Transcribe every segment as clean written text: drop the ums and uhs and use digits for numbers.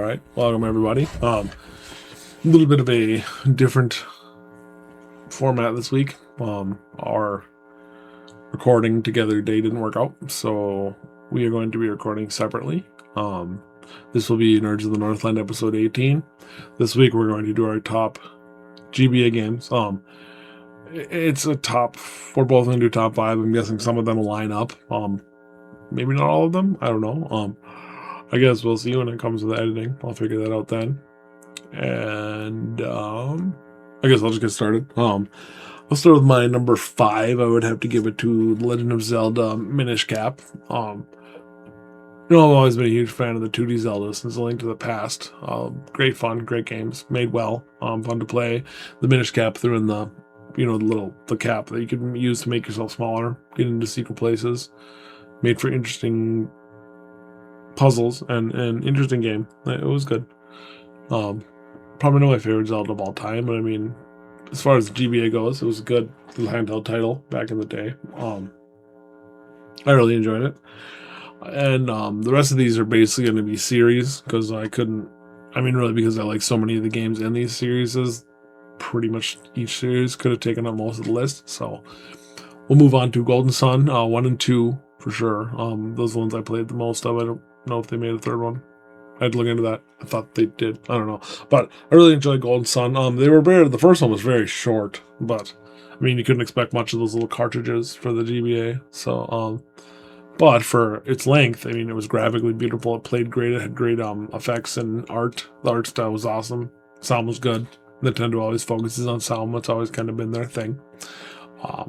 right, welcome everybody. A little bit of a different format this week. Our recording together day didn't work out, so we are going to be recording separately. This will be Nerds of the Northland episode 18. This week we're going to do our top GBA games. It's a top, we're both going to do top 5. I'm guessing some of them will line up. Maybe not all of them. I don't know. I guess we'll see when it comes to the editing. I'll figure that out then. And I guess I'll just get started. I'll start with my number 5. I would have to give it to The Legend of Zelda Minish Cap. I've always been a huge fan of the 2D Zelda since A Link to the Past. Great fun, great games, made well, fun to play. The Minish Cap threw in the, the cap that you could use to make yourself smaller, get into secret places. Made for interesting puzzles and an interesting game. It was good. Probably not my favorite Zelda of all time, but I mean, as far as GBA goes, it was a good handheld title back in the day. I really enjoyed it. And the rest of these are basically going to be series, because because I like so many of the games in these series. Pretty much each series could have taken up most of the list. So we'll move on to Golden Sun, 1 and 2 for sure. Those ones I played the most of. I don't know if they made a third one. I had to look into that. I thought they did. I don't know. But I really enjoyed Golden Sun. They were very, the first one was very short, but you couldn't expect much of those little cartridges for the GBA. So, but for its length, it was graphically beautiful. It played great. It had great effects and art. The art style was awesome. Sound was good. Nintendo always focuses on sound. That's always kind of been their thing. I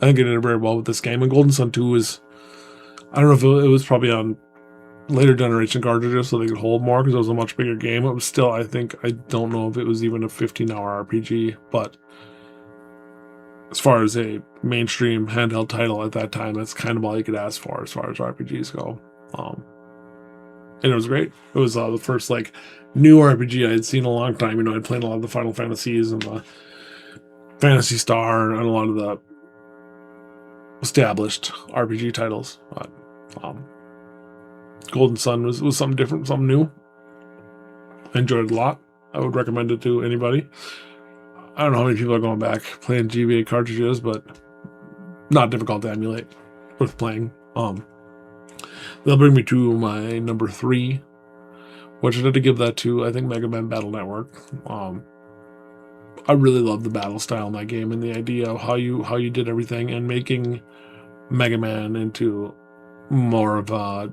think it did very well with this game. And Golden Sun 2 was, I don't know if it was probably on later generation cartridges so they could hold more because it was a much bigger game. It was still, I don't know if it was even a 15-hour RPG, but as far as a mainstream handheld title at that time, that's kind of all you could ask for as far as RPGs go. And it was great. It was the first new RPG I had seen in a long time. I'd played a lot of the Final Fantasies and the Phantasy Star and a lot of the established RPG titles. But Golden Sun was something different, something new. I enjoyed it a lot. I would recommend it to anybody. I don't know how many people are going back playing GBA cartridges, but not difficult to emulate. Worth playing. That'll bring me to my number 3, which I had to give that to, I think, Mega Man Battle Network. I really love the battle style in that game and the idea of how you did everything and making Mega Man into more of a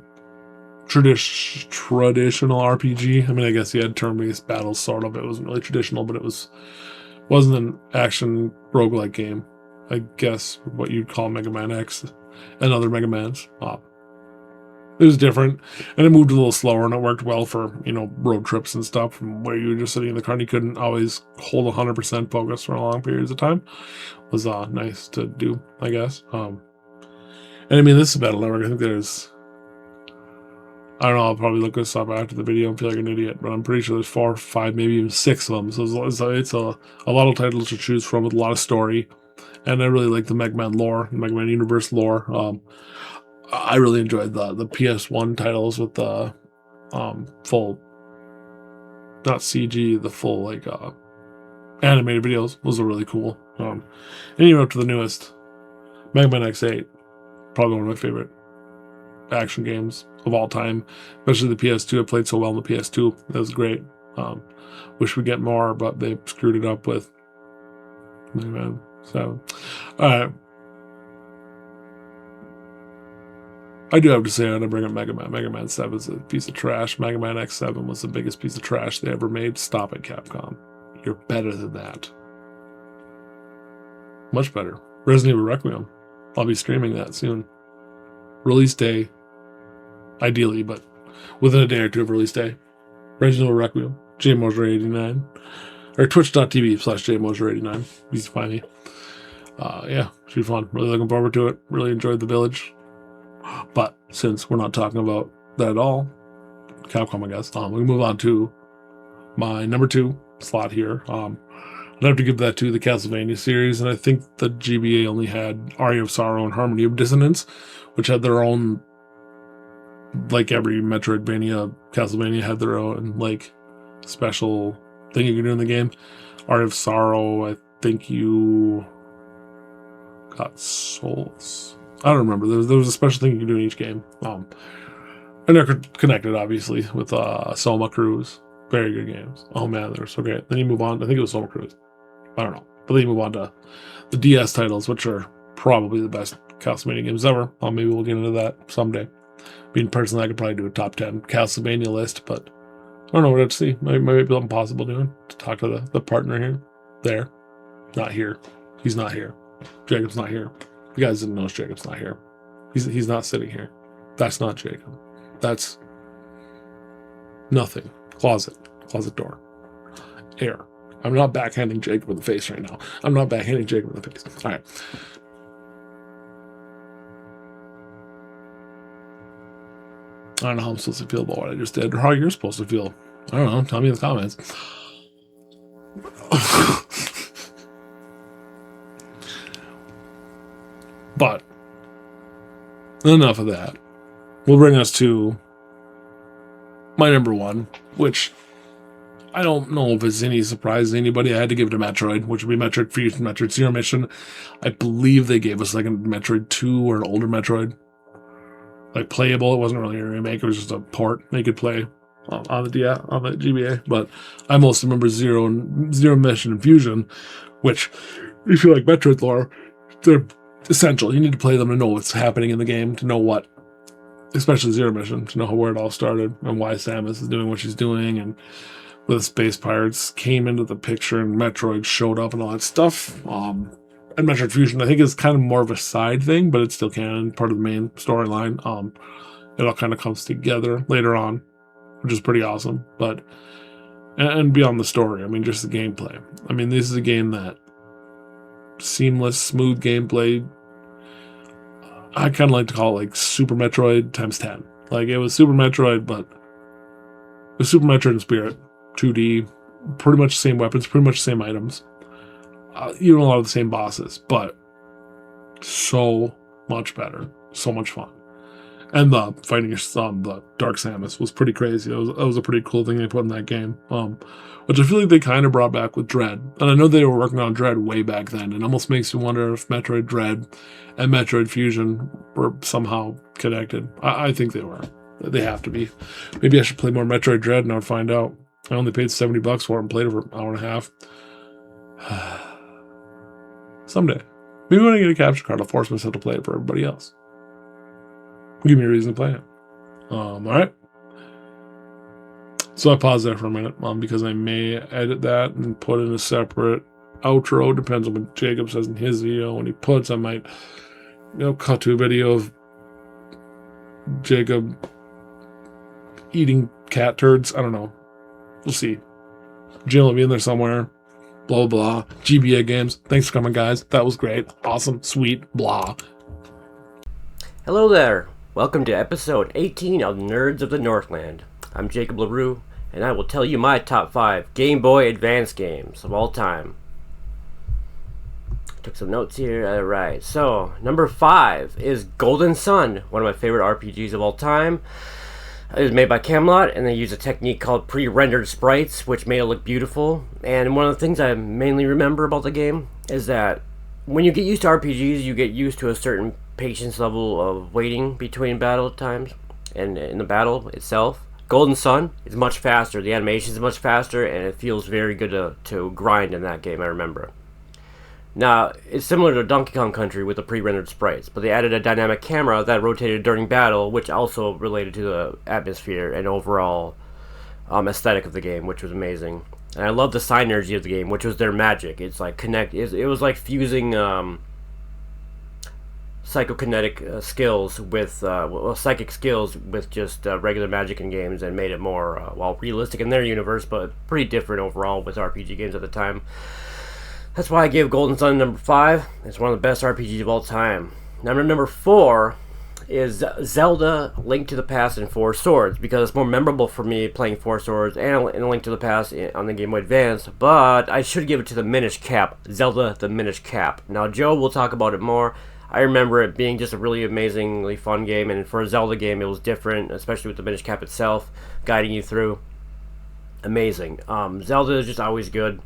traditional RPG. I guess you had turn-based battles, sort of. It wasn't really traditional, but it wasn't an action roguelike game. I guess what you'd call Mega Man X and other Mega Mans. It was different, and it moved a little slower, and it worked well for road trips and stuff, from where you were just sitting in the car and you couldn't always hold 100% focus for long periods of time. It was nice to do, I guess. And this is Battle Network. I think there's, I don't know, I'll probably look this up after the video and feel like an idiot, but I'm pretty sure there's 4 or 5, maybe even 6 of them. So it's a lot of titles to choose from with a lot of story. And I really like the Mega Man lore, the Mega Man universe lore. I really enjoyed the PS1 titles with the full, not CG, the full animated videos. Those are really cool. And even up to the newest, Mega Man X8, probably one of my favorite action games of all time, especially the PS2. I played so well on the PS2. It was great. Wish we'd get more, but they screwed it up with Mega Man 7. Alright. I do have to say, I'm going to bring up Mega Man. Mega Man 7 is a piece of trash. Mega Man X7 was the biggest piece of trash they ever made. Stop it, Capcom. You're better than that. Much better. Resident Evil Requiem. I'll be streaming that soon. Release day. Ideally, but within a day or two of release day. Resident Evil Requiem. JMosier89. Or twitch.tv/JMosier89. You can find me. Yeah, should be fun. Really looking forward to it. Really enjoyed the village. But since we're not talking about that at all, Capcom, I guess, we move on to my number 2 slot here. I'd have to give that to the Castlevania series, and I think the GBA only had Aria of Sorrow and Harmony of Dissonance, which had their own like every Metroidvania, Castlevania had their own like special thing you can do in the game. Art of Sorrow, I think you got souls. I don't remember. There was a special thing you can do in each game. And they're connected, obviously, with Soma Cruise. Very good games. Oh man, they were so great. Then you move on. I think it was Soma Cruise. I don't know. But then you move on to the DS titles, which are probably the best Castlevania games ever. Maybe we'll get into that someday. Being personally, I could probably do a top 10 Castlevania list, but I don't know what I'd see. Maybe be impossible doing to talk to the partner here. There. Not here. He's not here. Jacob's not here. You guys didn't know Jacob's not here. He's not sitting here. That's not Jacob. That's nothing. Closet door. Air. I'm not backhanding Jacob in the face right now. I'm not backhanding Jacob in the face. All right. I don't know how I'm supposed to feel about what I just did, or how you're supposed to feel. I don't know. Tell me in the comments. But enough of that. Will bring us to my number one, which I don't know if it's any surprise to anybody. I had to give it to Metroid, which would be Metroid Fusion, Metroid Zero Mission. I believe they gave us like a Metroid 2 or an older Metroid. Like playable. It wasn't really a remake. It was just a port they could play on the GBA. But I mostly remember Zero Mission and Fusion, which, if you like Metroid lore, they're essential. You need to play them to know what's happening in the game, to know what, especially Zero Mission, to know where it all started and why Samus is doing what she's doing, and the space pirates came into the picture and Metroid showed up and all that stuff. And Metroid Fusion, I think, is kind of more of a side thing, but it's still canon, part of the main storyline. It all kind of comes together later on, which is pretty awesome. But and beyond the story, I mean, just the gameplay. I mean, this is a game that seamless, smooth gameplay. I kind of like to call it like Super Metroid times 10. Like, it was Super Metroid, but it was Super Metroid in spirit. 2D, pretty much the same weapons, pretty much the same items. Even a lot of the same bosses, but so much better, so much fun. And the fighting the Dark Samus was pretty crazy. That was a pretty cool thing they put in that game, which I feel like they kind of brought back with Dread. And I know they were working on Dread way back then. It almost makes you wonder if Metroid Dread and Metroid Fusion were somehow connected. I think they were. They have to be. Maybe I should play more Metroid Dread and I'll find out. I only paid $70 for it and played it for an hour and a half. Someday. Maybe when I get a capture card, I'll force myself to play it for everybody else. Give me a reason to play it. Alright. So I paused there for a minute, because I may edit that and put in a separate outro. Depends on what Jacob says in his video. When he puts, I might, cut to a video of Jacob eating cat turds. I don't know. We'll see. Jim will be in there somewhere. Blah, blah, blah. GBA games. Thanks for coming, guys. That was great. Awesome. Sweet. Blah. Hello there. Welcome to episode 18 of Nerds of the Northland. I'm Jacob LeRoux, and I will tell you my top 5 Game Boy Advance games of all time. Took some notes here. Alright, so number 5 is Golden Sun, one of my favorite RPGs of all time. It was made by Camelot, and they used a technique called pre-rendered sprites, which made it look beautiful. And one of the things I mainly remember about the game is that when you get used to RPGs, you get used to a certain patience level of waiting between battle times and in the battle itself. Golden Sun is much faster, the animation is much faster, and it feels very good to grind in that game, I remember. Now, it's similar to Donkey Kong Country with the pre-rendered sprites, but they added a dynamic camera that rotated during battle, which also related to the atmosphere and overall aesthetic of the game, which was amazing. And I love the synergy of the game, which was their magic. It's like it was like fusing psychokinetic skills with psychic skills with just regular magic in games, and made it more realistic in their universe, but pretty different overall with RPG games at the time. That's why I gave Golden Sun number 5. It's one of the best RPGs of all time. Number 4 is Zelda Link to the Past and Four Swords, because it's more memorable for me playing Four Swords and Link to the Past on the Game Boy Advance, but I should give it to the Minish Cap, Zelda the Minish Cap. Now Joe will talk about it more. I remember it being just a really amazingly fun game, and for a Zelda game, it was different, especially with the Minish Cap itself guiding you through. Amazing. Zelda is just always good.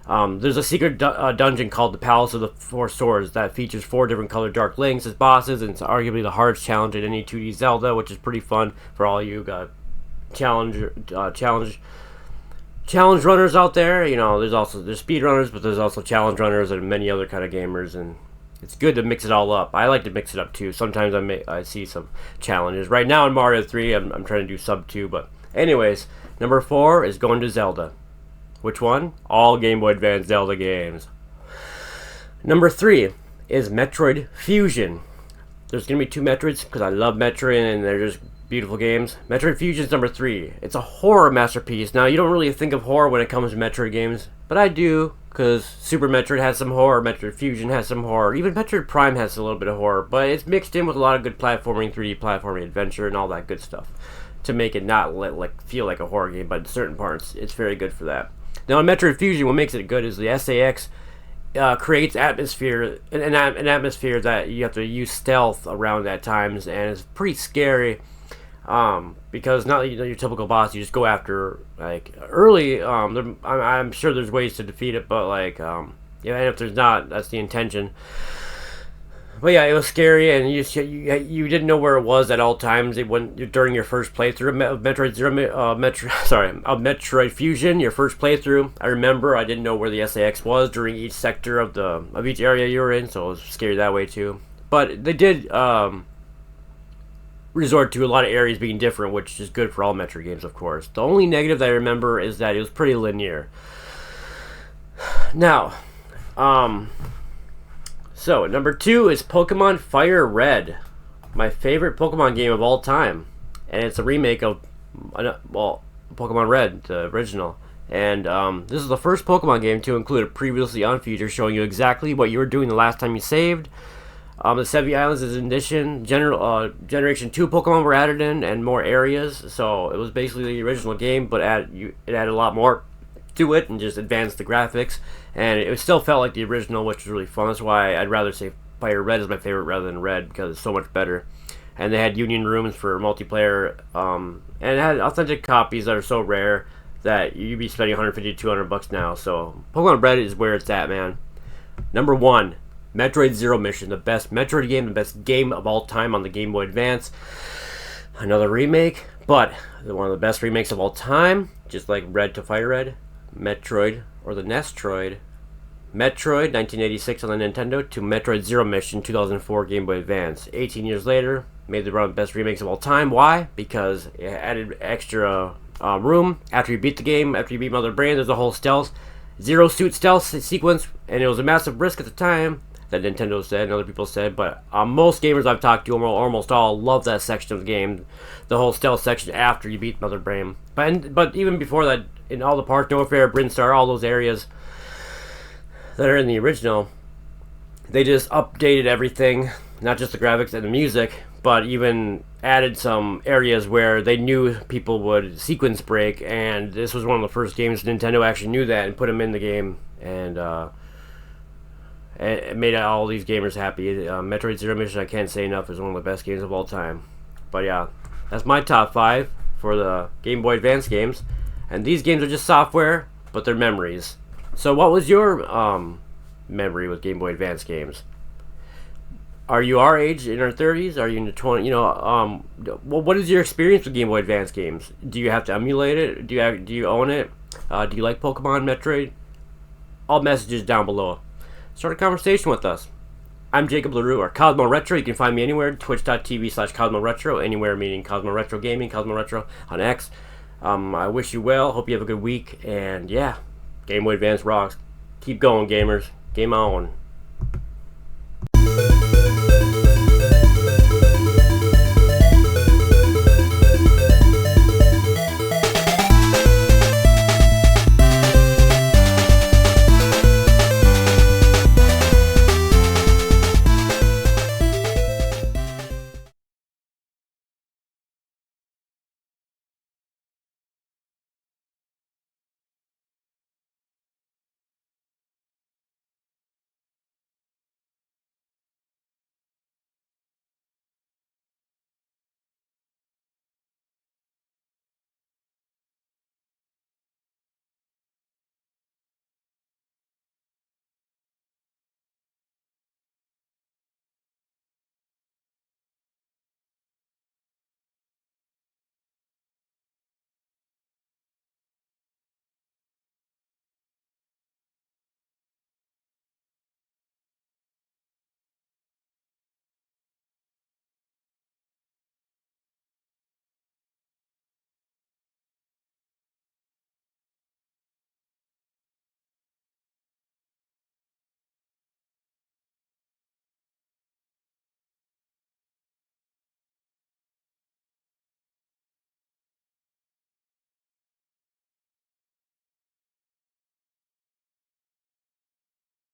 There's a secret dungeon called the Palace of the Four Swords that features 4 different colored Dark Links as bosses, and it's arguably the hardest challenge in any 2D Zelda, which is pretty fun for all you challenge runners out there. You know, there's speed runners, but there's also challenge runners and many other kind of gamers, and it's good to mix it all up. I like to mix it up too. Sometimes I see some challenges. Right now in Mario 3, I'm trying to do sub 2, but anyways, number 4 is going to Zelda. Which one? All Game Boy Advance Zelda games. Number 3 is Metroid Fusion. There's going to be 2 Metroids because I love Metroid and they're just beautiful games. Metroid Fusion is number 3. It's a horror masterpiece. Now, you don't really think of horror when it comes to Metroid games, but I do, because Super Metroid has some horror, Metroid Fusion has some horror, even Metroid Prime has a little bit of horror, but it's mixed in with a lot of good platforming, 3D platforming, adventure, and all that good stuff to make it not feel like a horror game, but in certain parts, it's very good for that. Now, in Metroid Fusion, what makes it good is the SAX creates atmosphere, an atmosphere that you have to use stealth around at times, and it's pretty scary. Because not your typical boss, you just go after like early. I'm sure there's ways to defeat it, but like and if there's not, that's the intention. But yeah, it was scary, and you didn't know where it was at all times. It went during your first playthrough of Metroid Fusion. Your first playthrough, I remember I didn't know where the SAX was during each sector of each area you were in, so it was scary that way too. But they did resort to a lot of areas being different, which is good for all Metroid games, of course. The only negative that I remember is that it was pretty linear. Now, so number 2 is Pokemon Fire Red, my favorite Pokemon game of all time, and it's a remake of Pokemon Red, the original. And this is the first Pokemon game to include a previously on feature showing you exactly what you were doing the last time you saved. The Sevi Islands is in addition. Generation 2 Pokemon were added in, and more areas. So it was basically the original game, but it added a lot more to it and just advanced the graphics. And it still felt like the original, which was really fun. That's why I'd rather say Fire Red is my favorite rather than Red, because it's so much better. And they had union rooms for multiplayer, and it had authentic copies that are so rare that you'd be spending $150 to $200 now. So Pokemon Red is where it's at, man. Number 1. Metroid Zero Mission, the best Metroid game, the best game of all time on the Game Boy Advance. Another remake, but one of the best remakes of all time, just like Red to Fire Red. Metroid, or the Nestroid. Metroid, 1986 on the Nintendo, to Metroid Zero Mission, 2004 Game Boy Advance. 18 years later, made the one of the best remakes of all time. Why? Because it added extra room. After you beat the game, after you beat Mother Brain, there's a whole Zero Suit stealth sequence, and it was a massive risk at the time, that Nintendo said and other people said, but most gamers I've talked to, almost all, love that section of the game, the whole stealth section after you beat Mother Brain. But even before that, in all the parts, No Fair, Brinstar, all those areas that are in the original, they just updated everything, not just the graphics and the music, but even added some areas where they knew people would sequence break, and this was one of the first games Nintendo actually knew that and put them in the game, and it made all these gamers happy. Metroid Zero Mission, I can't say enough, is one of the best games of all time. But yeah, that's my top 5 for the Game Boy Advance games. And these games are just software, but they're memories. So what was your memory with Game Boy Advance games? Are you our age, in our 30s? Are you in your 20s? What is your experience with Game Boy Advance games? Do you have to emulate it? Do you own it? Do you like Pokemon, Metroid? All messages down below. Start a conversation with us. I'm Jacob LeRoux, or CosmoRetro. You can find me anywhere, twitch.tv/CosmoRetro, anywhere meaning CosmoRetro Gaming, CosmoRetro on X. I wish you well. Hope you have a good week. And yeah, Game Boy Advance rocks. Keep going, gamers. Game on.